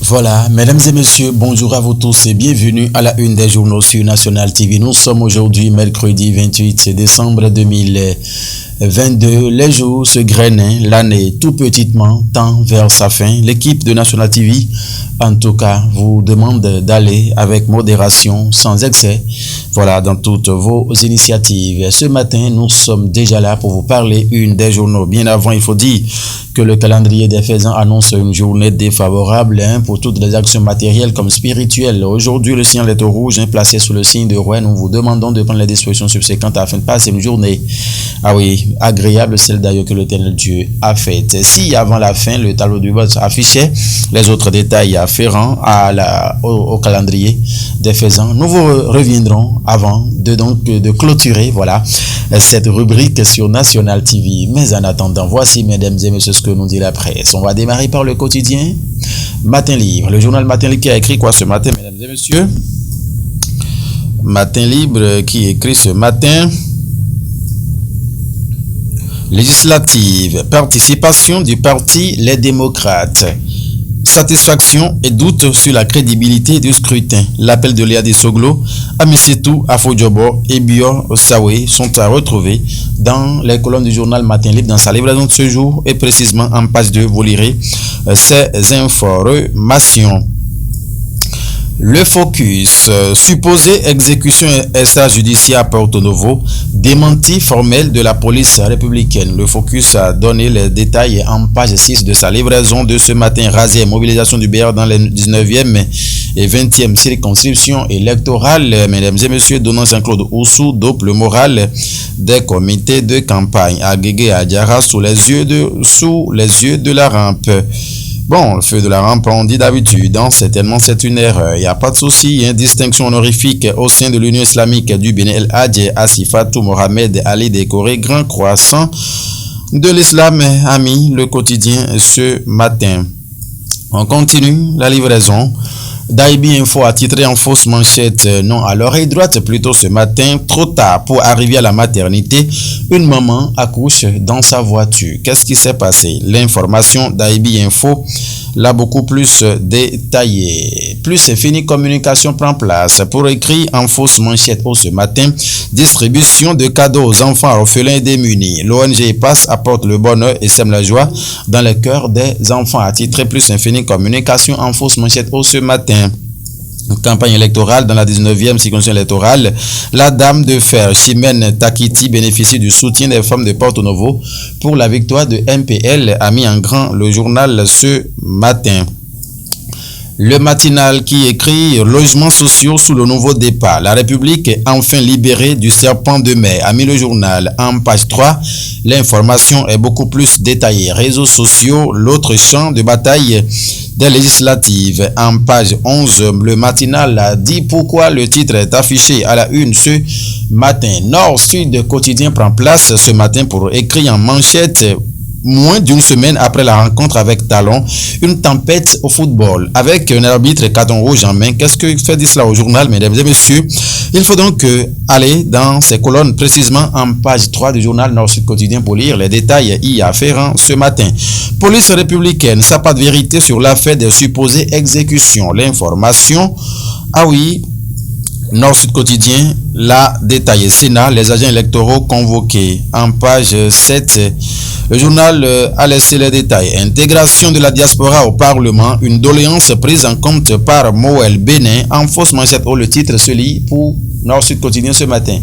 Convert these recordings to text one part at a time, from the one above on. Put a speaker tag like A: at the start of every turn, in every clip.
A: Voilà, mesdames et messieurs, bonjour à vous tous et bienvenue à la une des journaux sur National TV. Nous sommes aujourd'hui mercredi 28 décembre 2022. Les jours se grainent, l'année tout petitement tend vers sa fin. L'équipe de National TV, en tout cas, vous demande d'aller avec modération, sans excès, voilà, dans toutes vos initiatives. Ce matin, nous sommes déjà là pour vous parler une des journaux. Bien avant, il faut dire que le calendrier des faisans annonce une journée défavorable pour toutes les actions matérielles comme spirituelles. Aujourd'hui, le signal est au rouge, placé sous le signe de roi. Nous vous demandons de prendre les dispositions subséquentes afin de passer une journée, agréable, celle d'ailleurs que l'Éternel Dieu a faite. Si avant la fin, le tableau du vote affichait les autres détails afférents au calendrier des faisans, nous vous reviendrons avant de clôturer, voilà, cette rubrique sur National TV. Mais en attendant, voici, mesdames et messieurs, ce que nous dit la presse. On va démarrer par le quotidien Matin Libre. Le journal Matin Libre qui a écrit quoi ce matin, mesdames et messieurs? Matin Libre qui écrit ce matin: législative, participation du parti Les Démocrates. Satisfaction et doute sur la crédibilité du scrutin. L'appel de Léa Soglo, Amisetou, Afodjobo et Bio Sawe sont à retrouver dans les colonnes du journal Matin Libre dans sa livraison de ce jour et précisément en page 2, vous lirez ces informations. Le focus, supposée exécution extrajudiciaire à Porto Novo, démenti formel de la police républicaine. Le focus a donné les détails en page 6 de sa livraison de ce matin. Rasé, mobilisation du BR dans les 19e et 20e circonscriptions électorales. Mesdames et messieurs, donnant Jean-Claude Oussou dope le moral des comités de campagne. À Guégué, à Diara, sous les yeux de la rampe. Bon, le feu de la rampe, on dit d'habitude, certainement c'est une erreur. Il n'y a pas de souci, il y a une distinction honorifique au sein de l'Union islamique du Bénin. El Hadj Asifatou Mohamed Ali décoré grand croissant de l'islam, ami, le quotidien ce matin. On continue la livraison. Daibi Info a titré en fausse manchette, non à l'oreille droite plutôt ce matin, trop tard pour arriver à la maternité, une maman accouche dans sa voiture. Qu'est-ce qui s'est passé? L'information Daibi Info l'a beaucoup plus détaillée. Plus c'est fini, communication prend place. Pour écrire en fausse manchette ce matin, distribution de cadeaux aux enfants orphelins et démunis. L'ONG passe, apporte le bonheur et sème la joie dans le cœur des enfants. À titre plus infini, communication en fausse manchette ce matin. Campagne électorale dans la 19e circonscription électorale, la dame de fer Chimène Takiti bénéficie du soutien des femmes de Porto Novo pour la victoire de MPL, a mis en grand le journal ce matin. Le matinal qui écrit logements sociaux sous le nouveau départ. La République est enfin libérée du serpent de mer, a mis le journal. En page 3, l'information est beaucoup plus détaillée. Réseaux sociaux, l'autre champ de bataille des législatives. En page 11, le matinal a dit pourquoi le titre est affiché à la une ce matin. Nord-Sud quotidien prend place ce matin pour écrire en manchette: moins d'une semaine après la rencontre avec Talon, une tempête au football. Avec un arbitre carton rouge en main, qu'est-ce que fait dit cela au journal, mesdames et messieurs? Il faut donc aller dans ces colonnes, précisément en page 3 du journal Nord-Sud quotidien pour lire les détails y afférents ce matin. Police républicaine, ça pas de vérité sur l'affaire des supposées exécutions. L'information, Nord-Sud quotidien l'a détaillé. Sénat, les agents électoraux convoqués. En page 7, le journal a laissé les détails. Intégration de la diaspora au Parlement, une doléance prise en compte par Moël Bénin. En fausse manchette, le titre se lit pour Nord-Sud quotidien ce matin.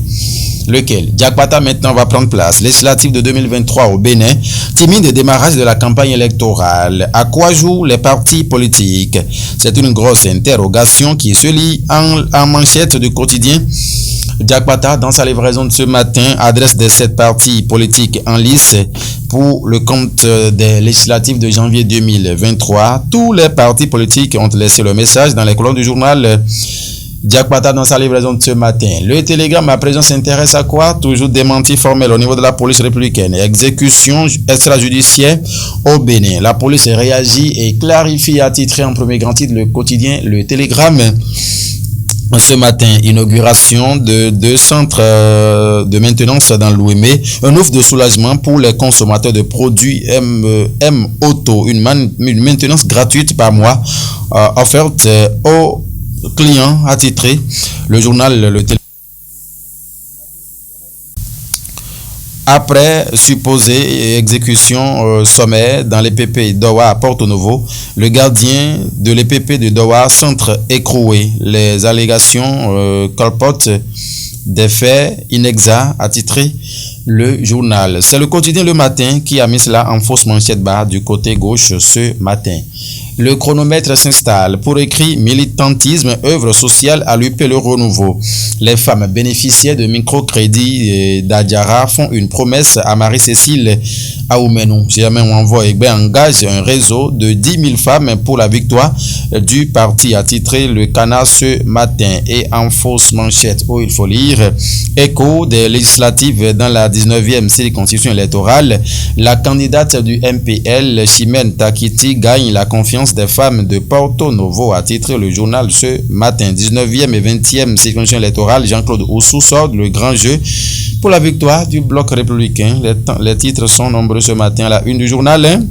A: Lequel? Diakpata maintenant va prendre place. Législative de 2023 au Bénin. Timide démarrage de la campagne électorale. À quoi jouent les partis politiques? C'est une grosse interrogation qui se lit en manchette du quotidien. Diakpata, dans sa livraison de ce matin, adresse des 7 partis politiques en lice pour le compte des législatives de janvier 2023. Tous les partis politiques ont laissé le message dans les colonnes du journal Diakpata dans sa livraison de ce matin. Le Télégramme à présent s'intéresse à quoi? Toujours démenti formel au niveau de la police républicaine. Exécution extrajudiciaire au Bénin. La police réagit et clarifie, à titre en premier grand titre le quotidien Le Télégramme. Ce matin, inauguration de deux centres de maintenance dans l'Ouémé, un offre de soulagement pour les consommateurs de produits M Auto, une maintenance gratuite par mois offerte aux clients attitrés. Le journal Le Téléphone. Après supposée exécution sommaire dans l'EPP Doha à Porto Novo, le gardien de l'EPP de Doha centre écroué. Les allégations colportent des faits inexacts, attitré le journal. C'est le quotidien Le Matin qui a mis cela en fausse manchette barre du côté gauche ce matin. Le chronomètre s'installe. Pour écrit militantisme, œuvre sociale à l'UP Le Renouveau. Les femmes bénéficiaires de microcrédit d'Adiara font une promesse à Marie-Cécile Aoumenou. Germain Wanvoy engage un réseau de 10 000 femmes pour la victoire du parti, a titré le Canard ce matin. Et en fausse manchette, il faut lire, écho des législatives dans la 19e circonscription électorale. La candidate du MPL, Chimène Takiti, gagne la confiance des femmes de Porto Novo, a titré le journal ce matin. 19e et 20e circonscription électorale, Jean-Claude Oussou sort le grand jeu pour la victoire du bloc républicain. Les titres sont nombreux ce matin à la une du journal.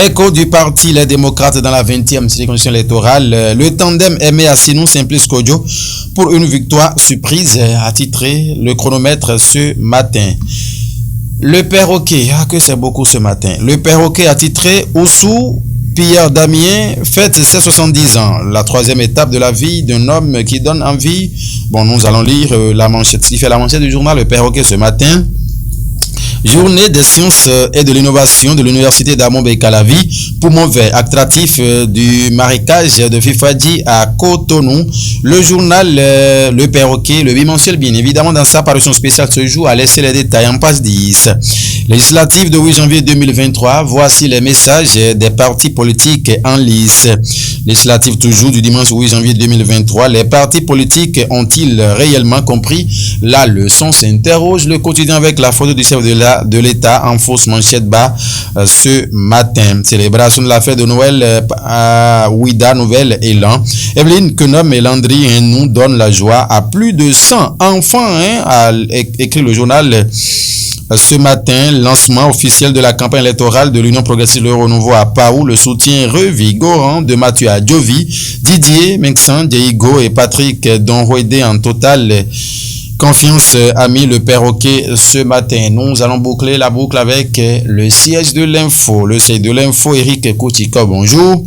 A: Écho du parti Les Démocrates dans la 20e circonscription électorale. Le tandem Aimé Assinou Simplice Kodjo pour une victoire surprise, a titré le chronomètre ce matin. Le perroquet, que c'est beaucoup ce matin. Le perroquet a titré Oussou Pierre Damien fête ses 70 ans. La troisième étape de la vie d'un homme qui donne envie. Bon, nous allons lire la manchette, ce qui fait la manchette du journal Le Perroquet ce matin. Journée des sciences et de l'innovation de l'université d'Amon-Beikalavi, poumon vert attractif du marécage de Fifadji à Cotonou. Le journal Le Perroquet, le bimensuel, bien évidemment, dans sa parution spéciale ce jour, a laissé les détails en page 10. Législative de 8 janvier 2023, voici les messages des partis politiques en lice. Législative toujours du dimanche 8 janvier 2023, les partis politiques ont-ils réellement compris la leçon, s'interroge le quotidien avec la photo du chef de l'État en fausse manchette bas ce matin. Célébration de la fête de Noël à Ouida, Nouvelle Élan. Evelyne Kenom et Landry nous donnent la joie à plus de 100 enfants, a écrit le journal ce matin. Lancement officiel de la campagne électorale de l'Union progressive Le Renouveau à Paou. Le soutien revigorant de Mathieu Adjovi, Didier Mengsan, Diego et Patrick Donroide en total confiance a mis Le Perroquet ce matin. Nous allons boucler la boucle avec le siège de l'info. Le siège de l'info, Eric Koutika, bonjour.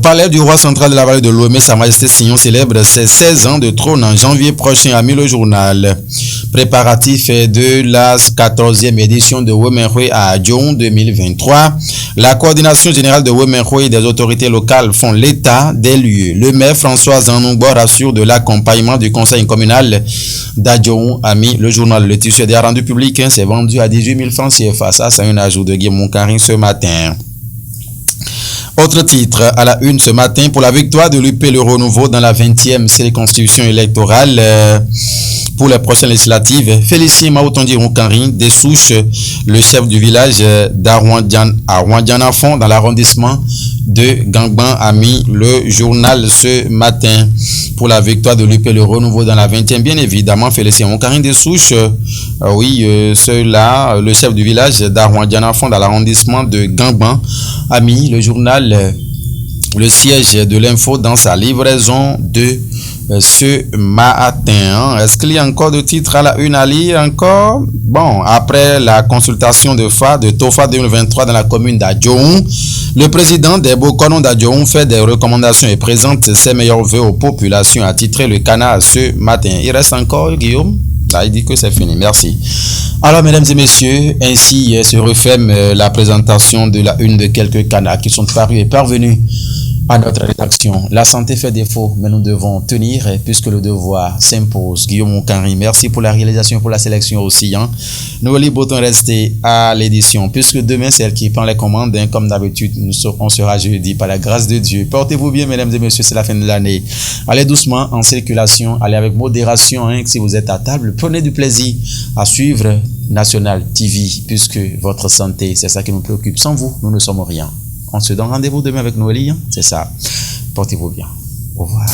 A: Palais du roi central de la vallée de l'Ouémé, Sa Majesté Signon célèbre ses 16 ans de trône en janvier prochain, a mis le journal. Préparatif de la 14e édition de Ouémenroué à Adjon 2023. La coordination générale de Ouémenroué et des autorités locales font l'état des lieux. Le maire François Zanoubo rassure de l'accompagnement du conseil communal d'Adjon, a mis le journal. Le tissu est rendu public, c'est vendu à 18 000 francs CFA. Ça, c'est un ajout de Guillaume Karin ce matin. Autre titre à la une ce matin pour la victoire de l'UP Le Renouveau dans la 20e circonscription électorale pour les prochaines législatives. Félicien Maoutondi Roukanri des Souches, le chef du village d'Arwandianafon dans l'arrondissement de Gangban, a mis le journal ce matin pour la victoire de l'UP Le Renouveau dans la 20e. Bien évidemment, Félicien Roukanri des Souches, ceux-là, le chef du village d'Arwandianafon dans l'arrondissement de Gangban, a mis le journal Le Siège de l'info dans sa livraison de ce matin. Est-ce qu'il y a encore de titres à la une à lire encore? Bon, après la consultation de TOFA 2023 dans la commune d'Adjoun, le président des Bokonon d'Adjoun fait des recommandations et présente ses meilleurs vœux aux populations, a titré le Canard ce matin. Il reste encore, Guillaume? Là, il dit que c'est fini. Merci. Alors, mesdames et messieurs, ainsi se referme la présentation de la une de quelques canards qui sont parus et parvenus à notre rédaction. La santé fait défaut, mais nous devons tenir puisque le devoir s'impose. Guillaume Oukanri, merci pour la réalisation, pour la sélection aussi. Nous Boton rester à l'édition puisque demain c'est elle qui prend les commandes. Comme d'habitude, on sera jeudi par la grâce de Dieu. Portez-vous bien, mesdames et messieurs, c'est la fin de l'année. Allez doucement en circulation, allez avec modération. Si vous êtes à table, prenez du plaisir à suivre National TV puisque votre santé, c'est ça qui nous préoccupe. Sans vous, nous ne sommes rien. On se donne rendez-vous demain avec Noélie, c'est ça. Portez-vous bien. Au revoir.